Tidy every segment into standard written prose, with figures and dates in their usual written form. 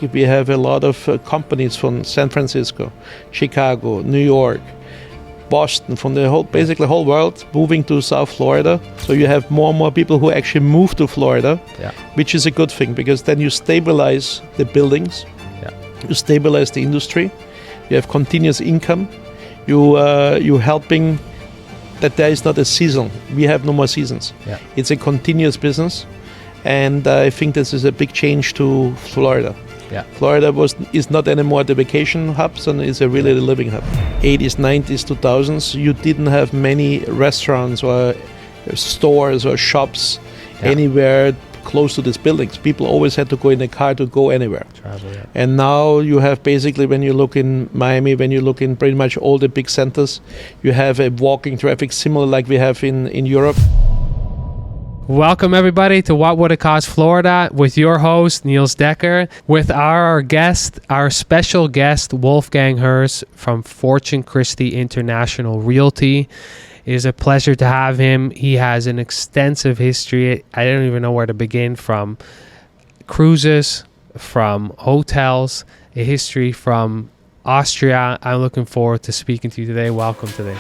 We have a lot of companies from San Francisco, Chicago, New York, Boston, from the whole world moving to South Florida. So you have more and more people who actually move to Florida, which is a good thing because then you stabilize the buildings, you stabilize the industry, you have continuous income, you're helping that there is not a season. We have no more seasons. It's a continuous business, and I think this is a big change to Florida. Florida is not anymore the vacation hubs, and is a really the living hub. 80s, 90s, 2000s, you didn't have many restaurants or stores or shops anywhere close to these buildings. People always had to go in a car to go anywhere. Travel, And now you have basically, when you look in Miami, when you look in pretty much all the big centers, you have a walking traffic similar like we have in Europe. Welcome everybody to What Would It Cost Florida with your host Niels Decker, with our special guest Wolfgang Herz from Fortune Christie International Realty. It is a pleasure to have him. He has an extensive history. I don't even know where to begin, from cruises, from hotels, a history from Austria. I'm looking forward to speaking to you today. Welcome today.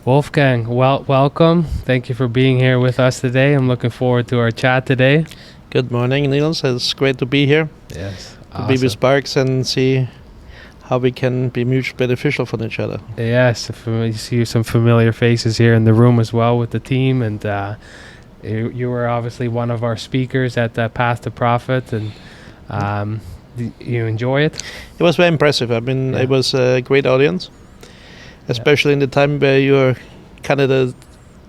Wolfgang, welcome. Thank you for being here with us today. I'm looking forward to our chat today. Good morning, Niels. It's great to be here. Yes, to be with Sparks and see how we can be mutually beneficial for each other. Yes, you see some familiar faces here in the room as well with the team, and you were obviously one of our speakers at Path to Profit, and you enjoy it? It was very impressive. I mean, it was a great audience. Especially in the time where your Canada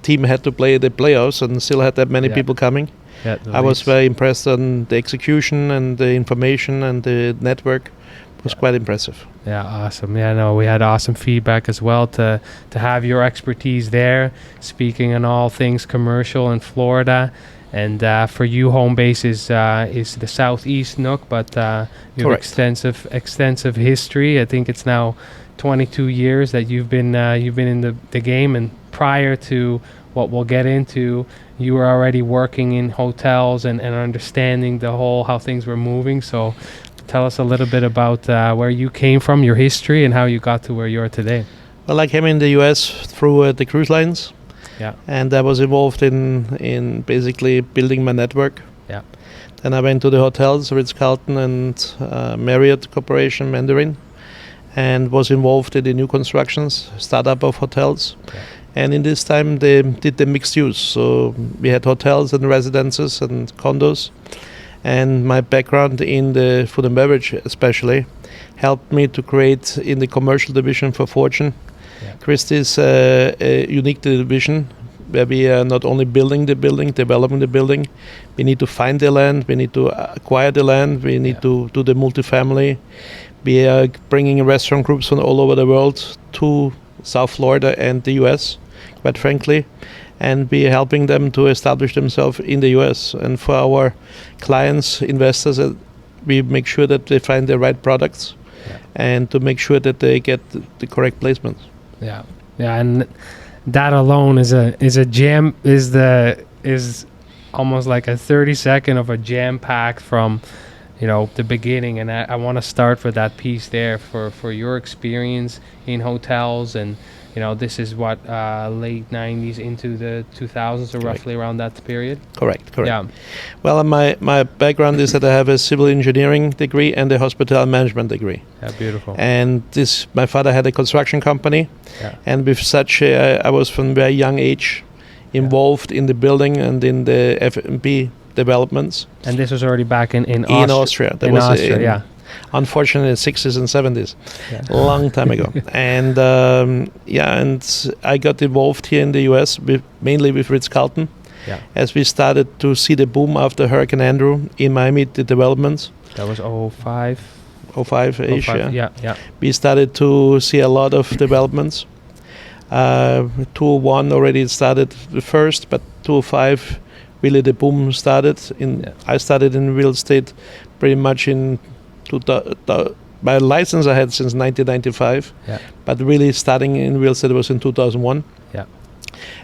team had to play the playoffs and still had that many people coming. I was very impressed on the execution and the information and the network. It was quite impressive. Yeah, awesome. Yeah, no, we had awesome feedback as well to have your expertise there, speaking on all things commercial in Florida. And for you, home base is the southeast nook, but you have extensive history. I think it's now 22 years that you've been in the game, and prior to what we'll get into, you were already working in hotels and understanding how things were moving. So tell us a little bit about where you came from, your history, and how you got to where you are today. Well, I came in the US through the cruise lines, and I was involved in basically building my network. Then I went to the hotels, Ritz-Carlton and Marriott Corporation, Mandarin, and was involved in the new constructions, startup of hotels. And in this time, they did the mixed use. So we had hotels and residences and condos. And my background in the food and beverage especially helped me to create in the commercial division for Fortune. Christie is a unique division where we are not only building the building, developing the building. We need to find the land, we need to acquire the land, we need to do the multifamily. We are bringing restaurant groups from all over the world to South Florida and the US, quite frankly, and we are helping them to establish themselves in the US. And for our clients, investors, we make sure that they find the right products and to make sure that they get the correct placements. And that alone is almost like a 30-second of a jam-packed from the beginning, and I want to start with that piece there for your experience in hotels, and this is what late 90s into the 2000s, or roughly around that period. Correct. Well, my background is that I have a civil engineering degree and a hospitality management degree. Beautiful. And my father had a construction company, and with such I was from a very young age involved in the building and in the F&B developments. And this was already back in Austria. Unfortunately, the 60s and 70s, a long time ago. And and I got involved here in the US mainly with Ritz-Carlton, as we started to see the boom after Hurricane Andrew in Miami, the developments. That was 05-ish. Yeah. We started to see a lot of developments. 201 already started the first, but 205 really the boom started. I started in real estate pretty much in my license I had since 1995, but really starting in real estate was in 2001. Yeah.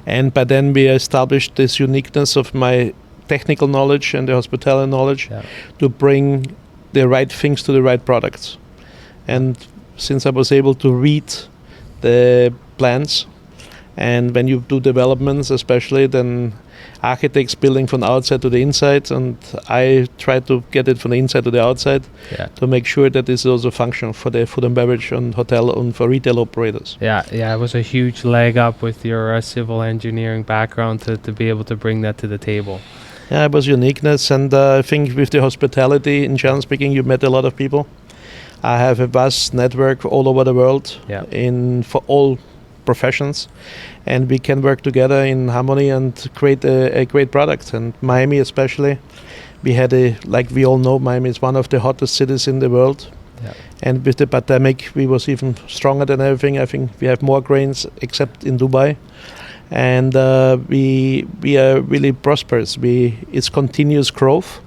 And by then we established this uniqueness of my technical knowledge and the hospitality knowledge to bring the right things to the right products. And since I was able to read the plans, and when you do developments especially, then architects building from the outside to the inside, and I try to get it from the inside to the outside to make sure that this is also functional for the food and beverage and hotel and for retail operators. Yeah, it was a huge leg up with your civil engineering background to be able to bring that to the table. Yeah, it was uniqueness, and I think with the hospitality, in general speaking, you met a lot of people. I have a vast network all over the world for all professions, and we can work together in harmony and create a great product. And Miami especially, we had like we all know, Miami is one of the hottest cities in the world. And with the pandemic, we was even stronger than everything. I think we have more grains except in Dubai. And we are really prosperous. It's continuous growth,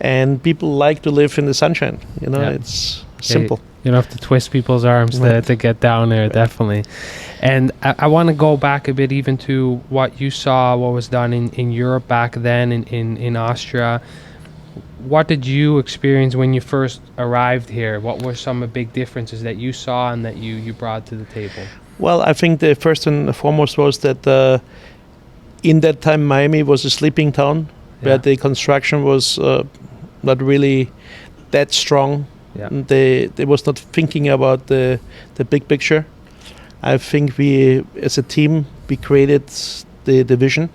and people like to live in the sunshine. It's simple. You don't have to twist people's arms to get down there, definitely. And I want to go back a bit even to what you saw, what was done in Europe back then, in Austria. What did you experience when you first arrived here? What were some of the big differences that you saw and that you brought to the table? Well, I think the first and foremost was that in that time Miami was a sleeping town where the construction was not really that strong. They was not thinking about the big picture. I think we, as a team, we created the vision.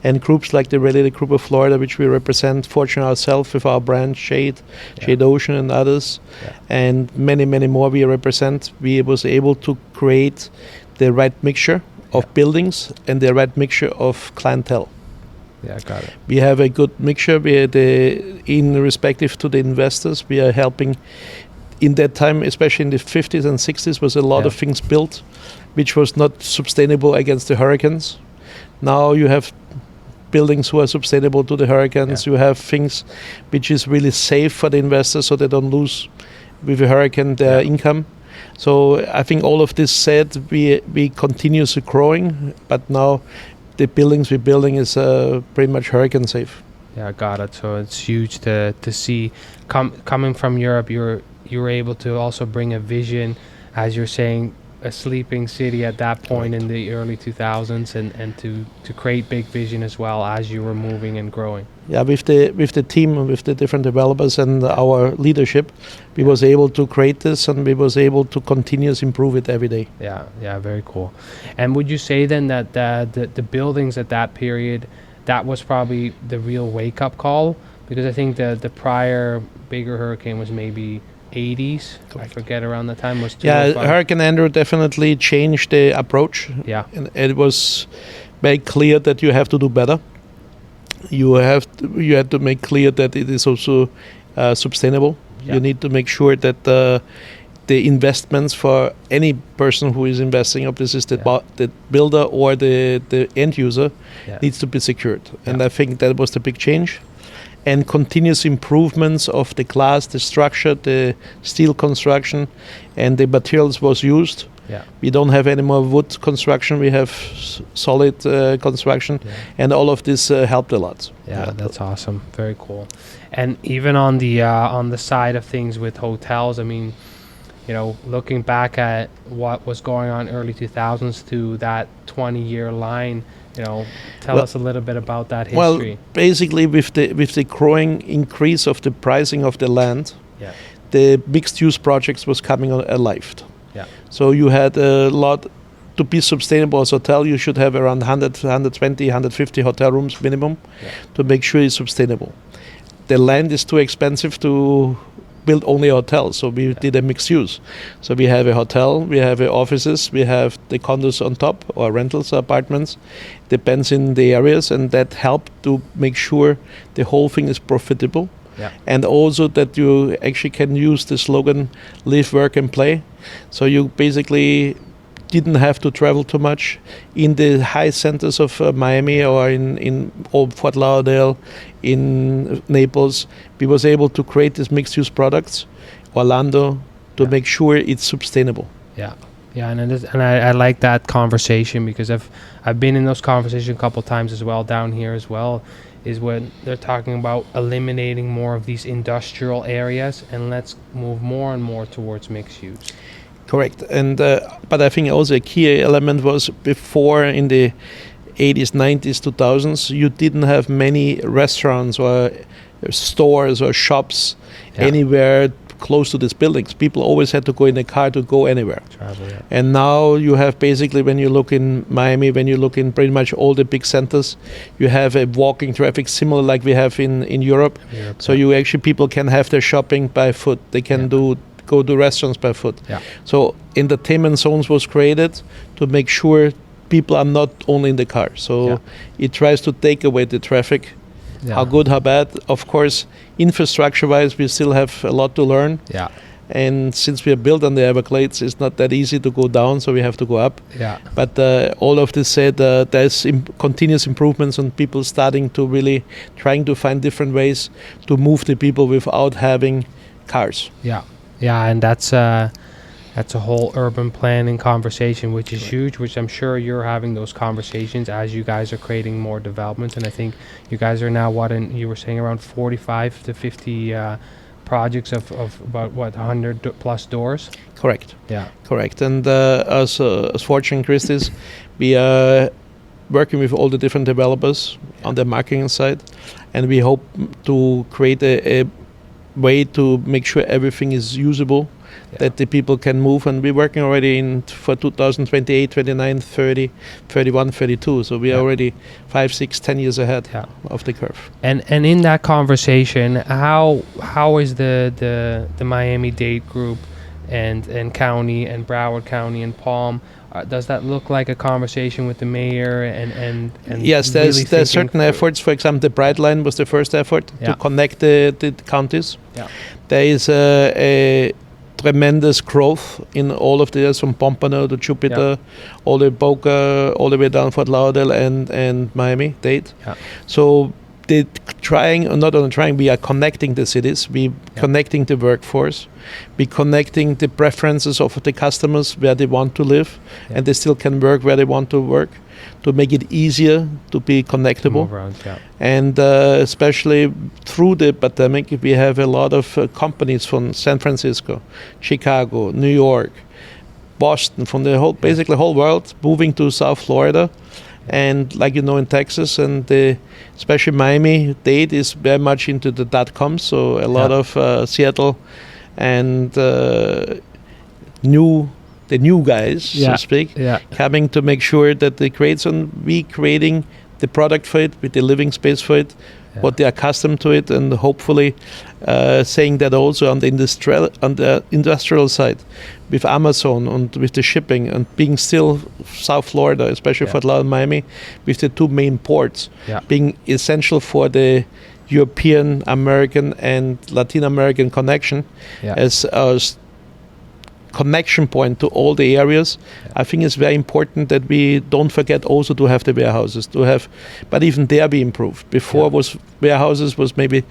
And groups like the Related Group of Florida, which we represent, Fortune ourselves with our brand Shade Ocean and others, and many more we represent. We was able to create the right mixture of buildings and the right mixture of clientele. Yeah, got it. We have a good mixture. In respective to the investors, we are helping. In that time, especially in the 50s and 60s, was a lot of things built, which was not sustainable against the hurricanes. Now you have buildings who are sustainable to the hurricanes. You have things which is really safe for the investors, so they don't lose with a hurricane their income. So I think all of this said, we continuously growing, but now the buildings we're building is pretty much hurricane safe. Yeah, got it. So it's huge to see. Coming from Europe, you were able to also bring a vision, as you're saying, a sleeping city at that point in the early 2000s, and to create big vision as well as you were moving and growing. Yeah, with the team, with the different developers and our leadership, we was able to create this, and we was able to continuously improve it every day. Yeah, very cool. And would you say then that the buildings at that period, that was probably the real wake-up call? Because I think the prior bigger hurricane was maybe 80s. Correct. I forget around the time was 205. Hurricane Andrew definitely changed the approach. And it was very clear that you have to do better. You had to make clear that it is also sustainable. You need to make sure that the investments for any person who is investing, if this is the builder or the end user, needs to be secured. And I think that was the big change. And continuous improvements of the glass, the structure, the steel construction, and the materials was used. We don't have any more wood construction. We have solid construction, and all of this helped a lot. That's awesome. Very cool. And even on the side of things with hotels, I mean, looking back at what was going on early 2000s to that 20-year line. Tell us a little bit about that history. Well, basically, with the growing increase of the pricing of the land, the mixed-use projects was coming alive. So you had a lot. To be sustainable as a hotel, you should have around 100, 120, 150 hotel rooms minimum to make sure it's sustainable. The land is too expensive to build only a hotel, so we did a mixed use. So we have a hotel, we have offices, we have the condos on top, or rentals, apartments, depends in the areas, and that helped to make sure the whole thing is profitable. And also that you actually can use the slogan, live, work, and play. So you basically didn't have to travel too much in the high centers of Miami or in Fort Lauderdale, in Naples. We was able to create these mixed-use products. Orlando, to make sure it's sustainable. Yeah. Yeah, and I like that conversation, because I've been in those conversations a couple of times as well down here as well, is when they're talking about eliminating more of these industrial areas and let's move more and more towards mixed use. Correct. And but I think also a key element was before, in the 80s, 90s, 2000s, you didn't have many restaurants or stores or shops anywhere close to these buildings. People always had to go in a car to go anywhere. Travel, yeah. And now you have basically, when you look in Miami, when you look in pretty much all the big centers, you have a walking traffic similar like we have in Europe. So you actually, people can have their shopping by foot. They can go to restaurants by foot. Yeah. So entertainment zones was created to make sure people are not only in the car. So it tries to take away the traffic. How good, how bad. Of course, infrastructure-wise, we still have a lot to learn. Yeah. And since we are built on the Everglades, it's not that easy to go down, so we have to go up. Yeah. But all of this said, there's continuous improvements on people starting to really trying to find different ways to move the people without having cars. Yeah. Yeah, and that's a whole urban planning conversation, which is huge, which I'm sure you're having those conversations as you guys are creating more developments. And I think you guys are now, you were saying around 45 to 50 projects of about, 100 plus doors? Correct. Yeah. Correct. And as Fortune Christie's, we are working with all the different developers on the marketing side, and we hope to create a way to make sure everything is usable, that the people can move. And we're working already for 2028, 29, 30, 31, 32. So we are already 5, 6, 10 years ahead of the curve. And in that conversation, how is the Miami-Dade group and county and Broward County and Palm, does that look like a conversation with the mayor and yes, there's certain efforts. For example, the Bright Line was the first effort to connect the counties. Yeah. There is a tremendous growth in all of this, from Pompano to Jupiter, all the Boca, all the way down Fort Lauderdale and Miami-Dade. Yeah. So we are connecting the cities, we connecting the workforce, we connecting the preferences of the customers where they want to live, and they still can work where they want to work, to make it easier to be connectable. And especially through the pandemic, we have a lot of companies from San Francisco, Chicago, New York, Boston, from the whole world, moving to South Florida. And like in Texas, and especially Miami-Dade is very much into the .com, so a lot of Seattle and the new guys, so to speak, coming to make sure that they create creating the product for it, with the living space for it, what they are accustomed to it, and hopefully saying that also on the industrial side, with Amazon and with the shipping, and being still South Florida, especially Fort Lauderdale, Miami, with the two main ports, being essential for the European, American, and Latin American connection as a connection point to all the areas. I think it's very important that we don't forget also to have the warehouses, but even there we improved. Before warehouses was maybe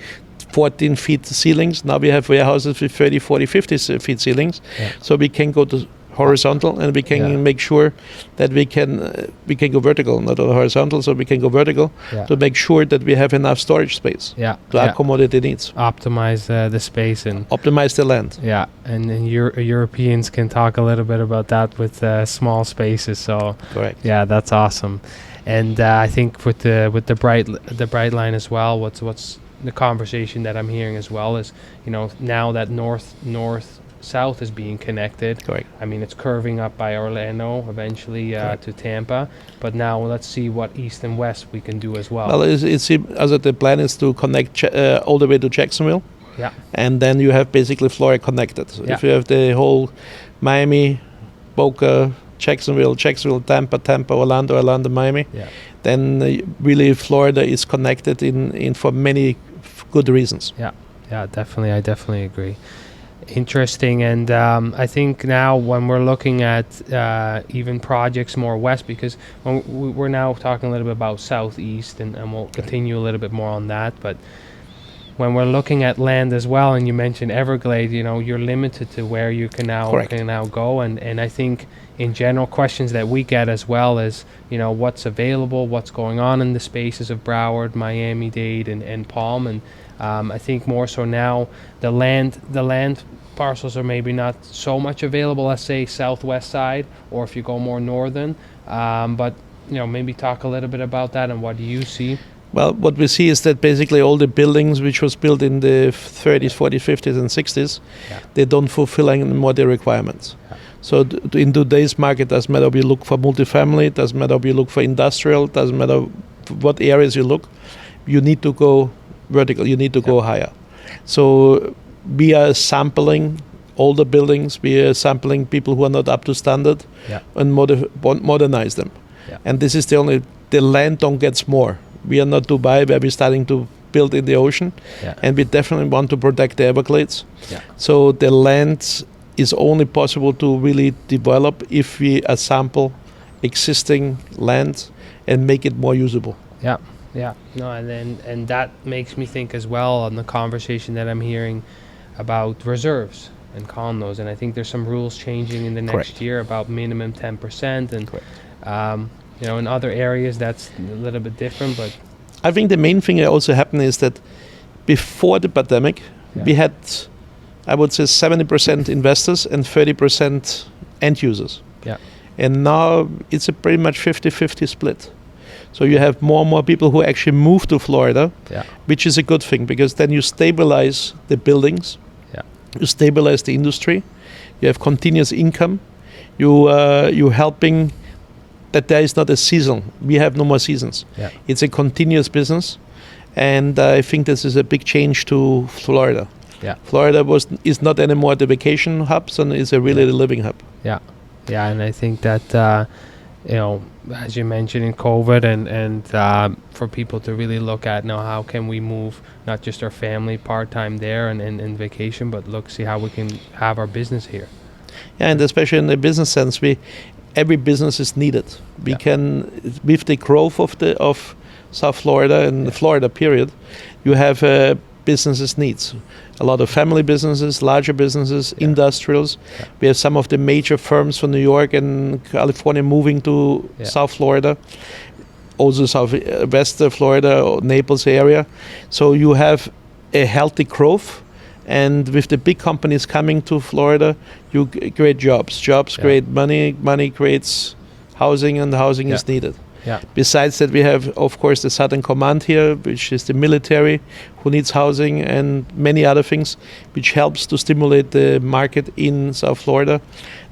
14 feet ceilings. Now we have warehouses with 30, 40, 50 feet ceilings. So we can go to horizontal, and we can make sure that we can go vertical, not only horizontal, so we can go vertical to make sure that we have enough storage space to accommodate the needs. Optimize the space and optimize the land. Yeah, and Europeans can talk a little bit about that with small spaces. So correct. Yeah, that's awesome. And I think with the bright line as well, what's the conversation that I'm hearing as well is, now that north south is being connected. Correct. I mean, it's curving up by Orlando eventually to Tampa, but now let's see what east and west we can do as well. Well, the plan is to connect all the way to Jacksonville. Yeah. And then you have basically Florida connected. So if you have the whole Miami, Boca, Jacksonville, Tampa, Orlando, Miami, then really Florida is connected in for many good reasons. Yeah, definitely. I definitely agree. Interesting. And I think now when we're looking at even projects more west, because we're now talking a little bit about southeast, and we'll continue a little bit more on that, but when we're looking at land as well, and you mentioned Everglades, you're limited to where you can now go, and I think in general questions that we get as well is what's available, what's going on in the spaces of Broward, Miami-Dade, and Palm, and I think more so now the land parcels are maybe not so much available, let's say southwest side, or if you go more northern, but maybe talk a little bit about that and what do you see? Well, what we see is that basically all the buildings which was built in the 30s, 40s, 50s, and 60s, they don't fulfill anymore the requirements. Yeah. So in today's market, doesn't matter if you look for multifamily, doesn't matter if you look for industrial, doesn't matter what areas you look, you need to go vertical, you need to go higher. So we are sampling all the buildings, we are sampling people who are not up to standard and modernize them. Yeah. And this is the land don't get more. We are not Dubai where we're starting to build in the ocean, and we definitely want to protect the Everglades. Yeah. So the land is only possible to really develop if we sample existing land and make it more usable. Yeah, yeah. No, and that makes me think as well on the conversation that I'm hearing about reserves and condos, and I think there's some rules changing in the next year about minimum 10%, and in other areas that's a little bit different, but I think the main thing that also happened is that before the pandemic, we had, I would say, 70% investors and 30% end users. Yeah. And now it's a pretty much 50-50 split. So you have more and more people who actually move to Florida, which is a good thing because then you stabilize the buildings, you stabilize the industry, you have continuous income, you're helping that there is not a season. We have no more seasons. Yeah. It's a continuous business, and I think this is a big change to Florida. Yeah. Florida is not anymore the vacation hub, and is a really the living hub. Yeah, yeah, and I think that as you mentioned in COVID, and for people to really look at now how can we move not just our family part-time there and vacation, but see how we can have our business here. Yeah, and especially in the business sense, every business is needed. We can, with the growth of South Florida and the Florida period, you have businesses needs. A lot of family businesses, larger businesses, industrials. Yeah. We have some of the major firms from New York and California moving to South Florida, also Southwest Florida, Naples area. So you have a healthy growth. And with the big companies coming to Florida, you create jobs. Jobs create money. Money creates housing, and the housing is needed. Yeah. Besides that, we have, of course, the Southern Command here, which is the military, who needs housing, and many other things, which helps to stimulate the market in South Florida.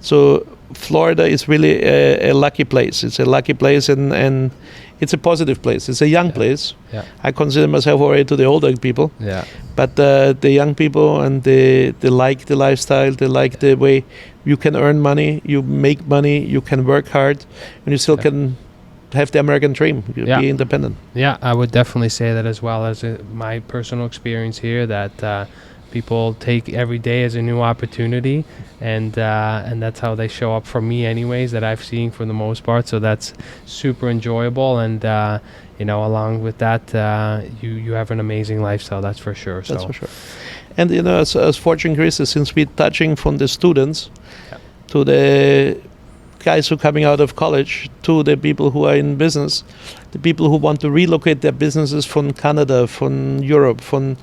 So Florida is really a lucky place. It's a lucky place, and it's a positive place. It's a young place. Yeah. I consider myself already to the older people. Yeah. But the young people, and they like the lifestyle. They like the way you can earn money, you make money, you can work hard, and you still can have the American dream, be independent. Yeah, I would definitely say that as well as my personal experience here, that people take every day as a new opportunity, and that's how they show up for me anyways, that I've seen for the most part. So that's super enjoyable, and along with that, you have an amazing lifestyle, that's for sure. That's for sure. And as Fortune increases, since we're touching from the students to the guys who are coming out of college, to the people who are in business, the people who want to relocate their businesses from Canada, from Europe, from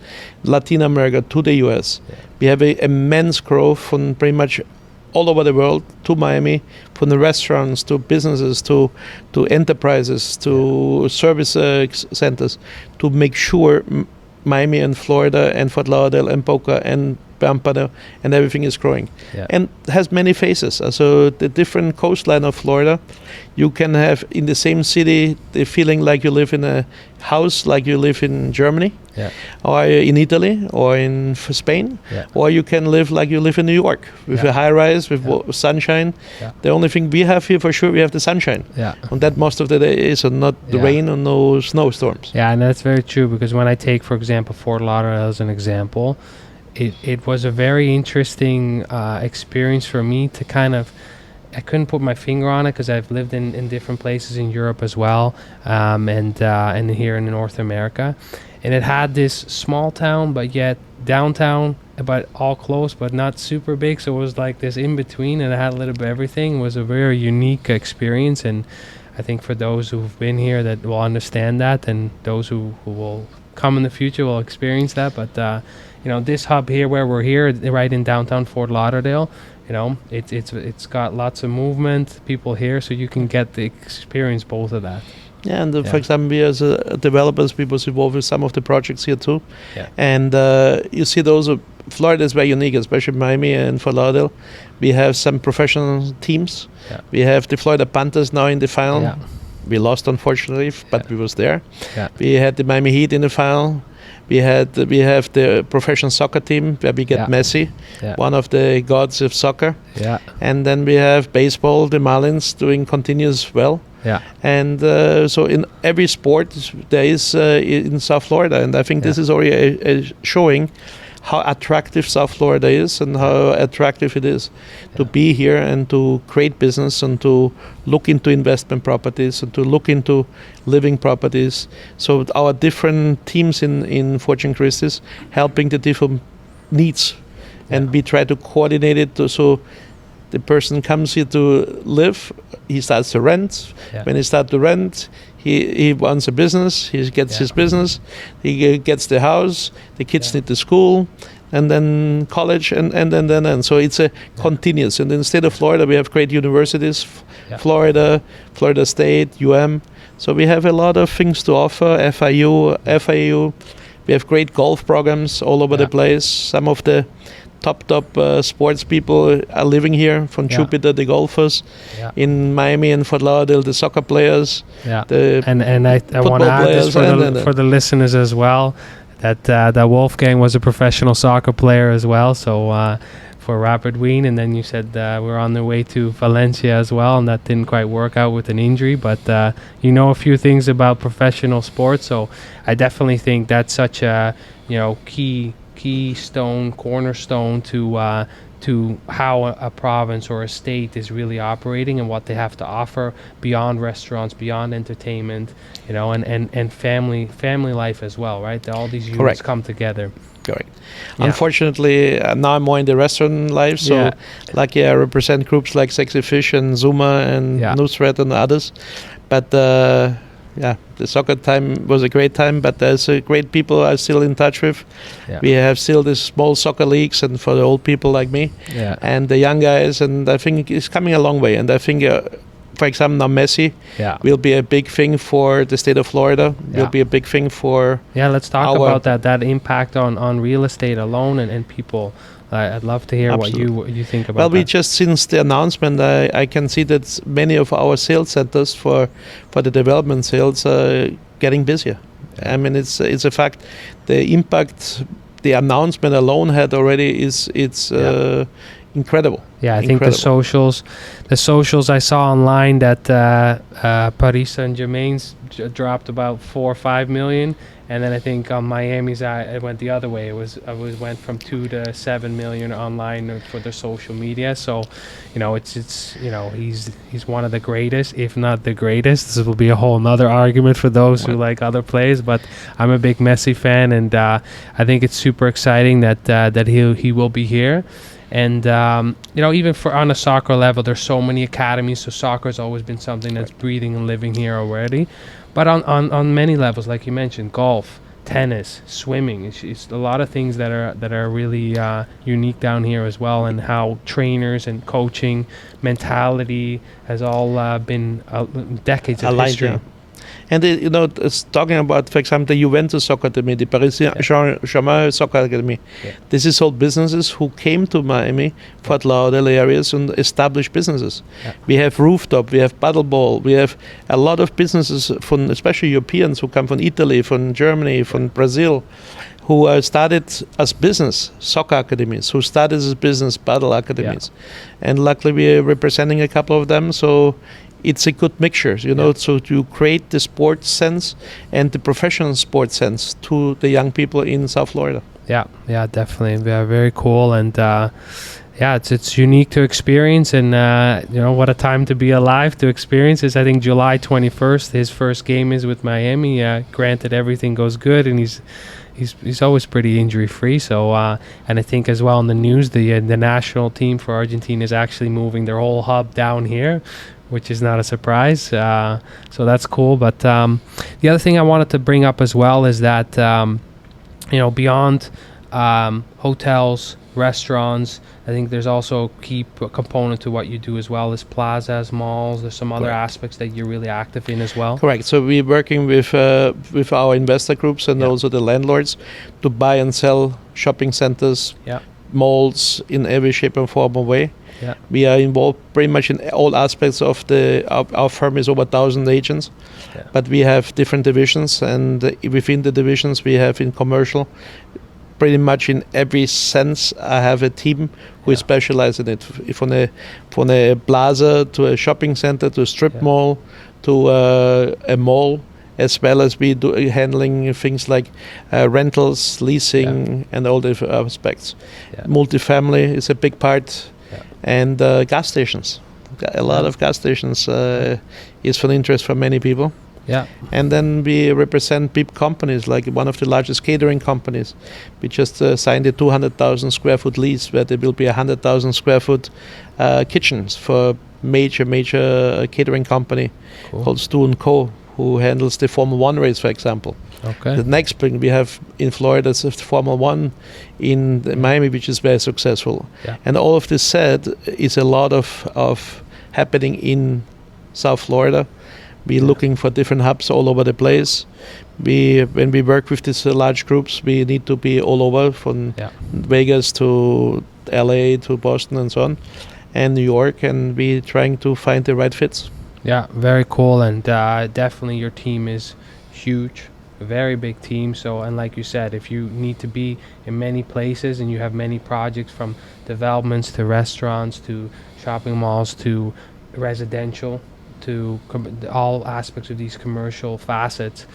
Latin America to the US. Yeah. We have an immense growth from pretty much all over the world to Miami, from the restaurants to businesses to enterprises to service centers, to make sure Miami and Florida and Fort Lauderdale and Boca and Pampano and everything is growing, and has many faces. So the different coastline of Florida, you can have in the same city the feeling like you live in a house, like you live in Germany, or in Italy, or in Spain, or you can live like you live in New York with a high rise, with sunshine. The only thing we have here for sure, we have the sunshine, and that most of the day is, and not the rain or no snowstorms. Yeah, and that's very true, because when I take, for example, Fort Lauderdale as an example, it was a very interesting experience for me to kind of I couldn't put my finger on it because I've lived in different places in Europe as well, and here in North America. And it had this small town, but yet downtown, but all close, but not super big. So it was like this in between, and it had a little bit of everything. It was a very unique experience, and I think for those who've been here that will understand that, and those who will come in the future will experience that. But this hub here, where we're here, right in downtown Fort Lauderdale, it's got lots of movement, people here, so you can get the experience both of that. Yeah, and for example, we as developers, we was involved with some of the projects here too. Yeah. And you see those, Florida is very unique, especially Miami and Fort Lauderdale. We have some professional teams. Yeah. We have the Florida Panthers now in the final. Yeah. We lost, unfortunately, but we was there. Yeah. We had the Miami Heat in the final. We have the professional soccer team where we get Messi, one of the gods of soccer. Yeah. And then we have baseball, the Marlins doing continuous well. Yeah. And so in every sport there is in South Florida, and I think this is already showing how attractive South Florida is and how attractive it is to be here and to create business and to look into investment properties and to look into living properties. So our different teams in Fortune Christie's helping the different needs, and we try to coordinate it so the person comes here to live, he starts to rent. Yeah. When he starts to rent, he wants a business, he gets his business, he gets the house, the kids need the school, and then college, and then. So it's a continuous. And in the state of Florida, we have great universities, Florida State, So we have a lot of things to offer, FIU. We have great golf programs all over the place. Some of the top sports people are living here, from Jupiter, the golfers, in Miami and Fort Lauderdale, the soccer players, the and I want to add this for the listeners as well, that Wolfgang was a professional soccer player as well, so for Rapid Wien, and then you said we're on the way to Valencia as well, and that didn't quite work out with an injury, but a few things about professional sports, so I definitely think that's such a cornerstone to how a province or a state is really operating and what they have to offer beyond restaurants, beyond entertainment, and family life as well, right? All these units come together. Correct. Yeah. Unfortunately, now I'm more in the restaurant life, so I represent groups like Sexy Fish and Zuma and Newsthread and others, but the soccer time was a great time, but there's great people I'm still in touch with. Yeah. We have still these small soccer leagues, and for the old people like me, and the young guys, and I think it's coming a long way. And I think, for example, now Messi will be a big thing for the state of Florida. Will be a big thing for. Yeah, let's talk about that impact on real estate alone and people. I'd love to hear what you think about that. Well, we just, since the announcement, I can see that many of our sales centers for the development sales are getting busier. I mean, it's a fact. The impact the announcement alone had already is incredible. Yeah, I think the socials I saw online that Paris Saint-Germain's dropped about 4 or 5 million. And then I think on Miami's, it went the other way. It went from 2 to 7 million online for their social media. So, he's one of the greatest, if not the greatest. This will be a whole nother argument for those who like other players. But I'm a big Messi fan, and I think it's super exciting that he will be here. And even for on a soccer level, there's so many academies. So soccer has always been something that's breathing and living here already. But on many levels, like you mentioned, golf, tennis, swimming, it's a lot of things that are really unique down here as well, and how trainers and coaching mentality has all been decades of history. Yeah. And it's talking about, for example, the Juventus Soccer Academy, the Paris Saint-Germain Soccer Academy. Yeah. This is all businesses who came to Miami, Fort Lauderdale areas, and established businesses. Yeah. We have rooftop, we have paddleball, we have a lot of businesses from, especially Europeans who come from Italy, from Germany, from Brazil, who started as business soccer academies, who started as business paddle academies, and luckily we are representing a couple of them. So it's a good mixture, so to create the sports sense and the professional sports sense to the young people in South Florida. Yeah, definitely. Very cool. And Yeah, it's unique to experience, and what a time to be alive to experience this. I think July 21st, his first game is with Miami. Granted, everything goes good, and he's always pretty injury free. So, and I think as well in the news, the national team for Argentina is actually moving their whole hub down here, which is not a surprise. So that's cool. But the other thing I wanted to bring up as well is that beyond hotels, restaurants, I think there's also a key component to what you do as well as plazas, malls. There's some other aspects that you're really active in as well. Correct. So we're working with our investor groups and also the landlords to buy and sell shopping centers, malls in every shape and form or way. Yeah. We are involved pretty much in all aspects of our firm is over 1,000 agents, but we have different divisions, and within the divisions we have in commercial, pretty much in every sense, I have a team who is specialized in it. From a plaza to a shopping center to a strip mall to a mall, as well as we do handling things like rentals, leasing, and all the aspects. Yeah. Multifamily is a big part, and gas stations. A lot of gas stations is of interest for many people. Yeah. And then we represent big companies, like one of the largest catering companies. We just signed a 200,000 square foot lease where there will be 100,000 square foot kitchens for major catering company called Stu & Co., who handles the Formula 1 race, for example. Okay. The next spring we have in Florida the Formula 1 in Miami, which is very successful. Yeah. And all of this said is a lot of happening in South Florida. We're looking for different hubs all over the place. When we work with these large groups, we need to be all over, from Vegas to LA to Boston and so on, and New York, and we're trying to find the right fits. Yeah, very cool, and definitely your team is huge, a very big team. So, and like you said, if you need to be in many places and you have many projects from developments to restaurants to shopping malls to residential, to all aspects of these commercial facets,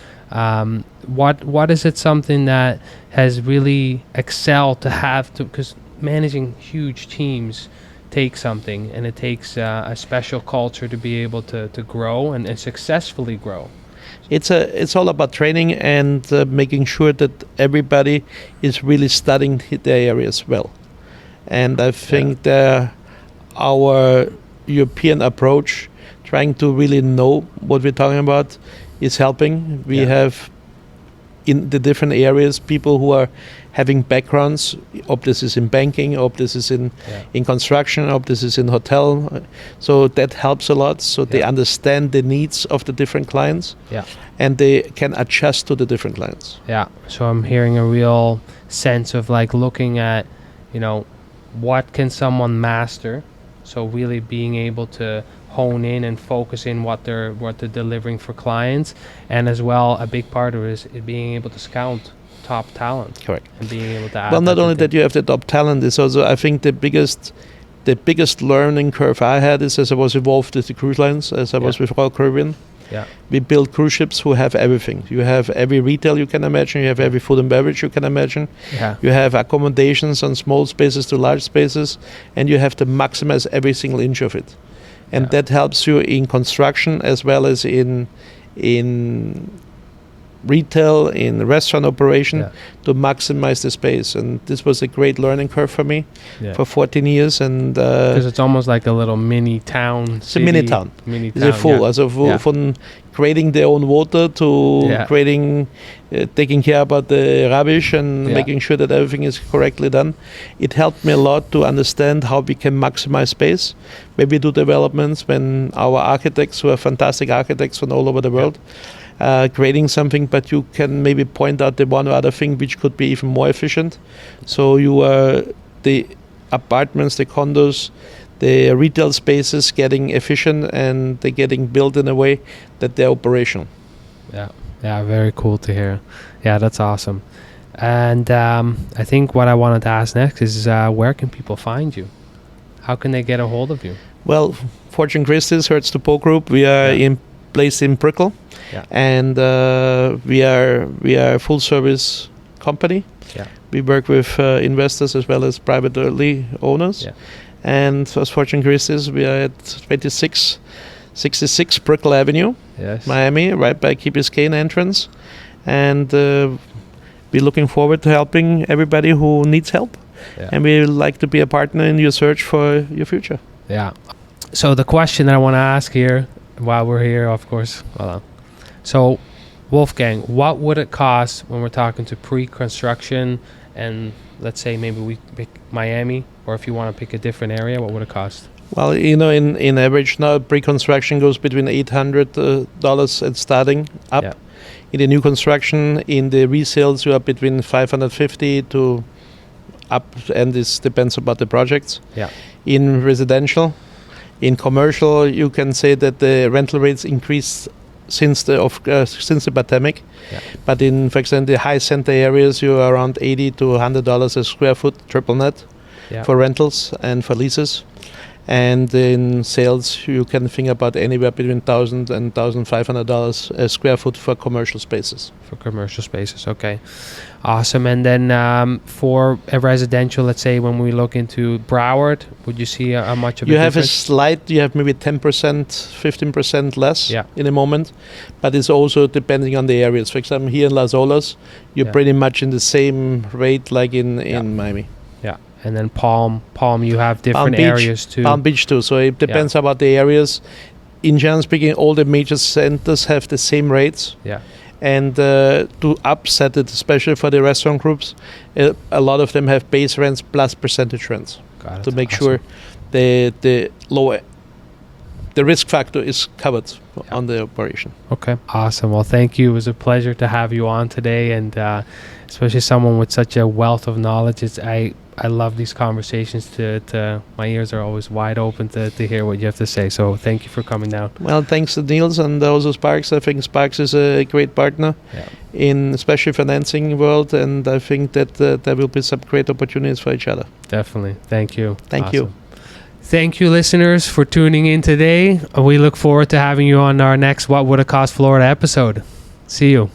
what is it something that has really excelled to have to, because managing huge teams takes something, and it takes a special culture to be able to grow and successfully grow. It's all about training and making sure that everybody is really studying their areas well, and I think our European approach, trying to really know what we're talking about, is helping. We have in the different areas people who are having backgrounds, or this is in banking, or this is in construction, or this is in hotel. So that helps a lot. So they understand the needs of the different clients, and they can adjust to the different clients. Yeah. So I'm hearing a real sense of like looking at, what can someone master. So really being able to hone in and focus in what they're delivering for clients, and as well a big part of it is being able to scout top talent. Correct. And being able to add. Well, not only that you have the top talent, is also, I think, the biggest learning curve I had is as I was involved with the cruise lines, as I was with Royal Caribbean. Yeah. We build cruise ships who have everything. You have every retail you can imagine. You have every food and beverage you can imagine. Yeah. You have accommodations on small spaces to large spaces, and you have to maximize every single inch of it. And that helps you in construction as well as in retail, in restaurant operation, to maximize the space. And this was a great learning curve for me for 14 years. And because it's almost like a little mini town. It's a mini town. It's a full. From creating their own water to creating, taking care about the rubbish and making sure that everything is correctly done. It helped me a lot to understand how we can maximize space. When we do developments, when our architects, who are fantastic architects from all over the world, creating something, but you can maybe point out the one or other thing which could be even more efficient. So the apartments, the condos, the retail spaces getting efficient, and they're getting built in a way that they're operational. Yeah, very cool to hear. Yeah, that's awesome. And I think what I wanted to ask next is where can people find you? How can they get a hold of you? Well, Fortune Christie's, Hertz to Po Group. We are placed in Brickell, and we are a full service company. Yeah. We work with investors as well as privately owners. Yeah. And as Fortune Christie's, we are at 66 Brickell Avenue, Miami, right by Key Biscayne entrance. And we're looking forward to helping everybody who needs help. Yeah. And we like to be a partner in your search for your future. Yeah. So the question that I want to ask here, while we're here, of course, so Wolfgang, what would it cost when we're talking to pre-construction, and let's say maybe we pick Miami, or if you want to pick a different area, what would it cost? Well, in average now, pre-construction goes between $800 and starting up. Yeah. In the new construction, in the resales, you are between $550 to up, and this depends about the projects. Yeah. In residential, in commercial, you can say that the rental rates increased since the pandemic. Yeah. But in, for example, the high center areas, you are around $80 to $100 a square foot, triple net, for rentals and for leases. And in sales, you can think about anywhere between $1,000 and $1,500 a square foot for commercial spaces. For commercial spaces, okay. Awesome. And then for a residential, let's say when we look into Broward, would you see how much of a difference? You have maybe 10%, 15% less in a moment. But it's also depending on the areas. For example, here in Las Olas, you're pretty much in the same rate like in Miami. Yeah. And then Palm, you have different areas too. Palm Beach too. So it depends about the areas. In general speaking, all the major centers have the same rates. Yeah. And to upset it, especially for the restaurant groups, a lot of them have base rents plus percentage rents to make sure the risk factor is covered on the operation. Okay, awesome. Well, thank you. It was a pleasure to have you on today, and especially someone with such a wealth of knowledge. I love these conversations. My ears are always wide open to hear what you have to say. So thank you for coming down. Well, thanks to Niels and also Sparks. I think Sparks is a great partner in especially financing world, and I think that there will be some great opportunities for each other. Definitely. Thank you. Thank you. Thank you, listeners, for tuning in today. We look forward to having you on our next What Would It Cost Florida episode. See you.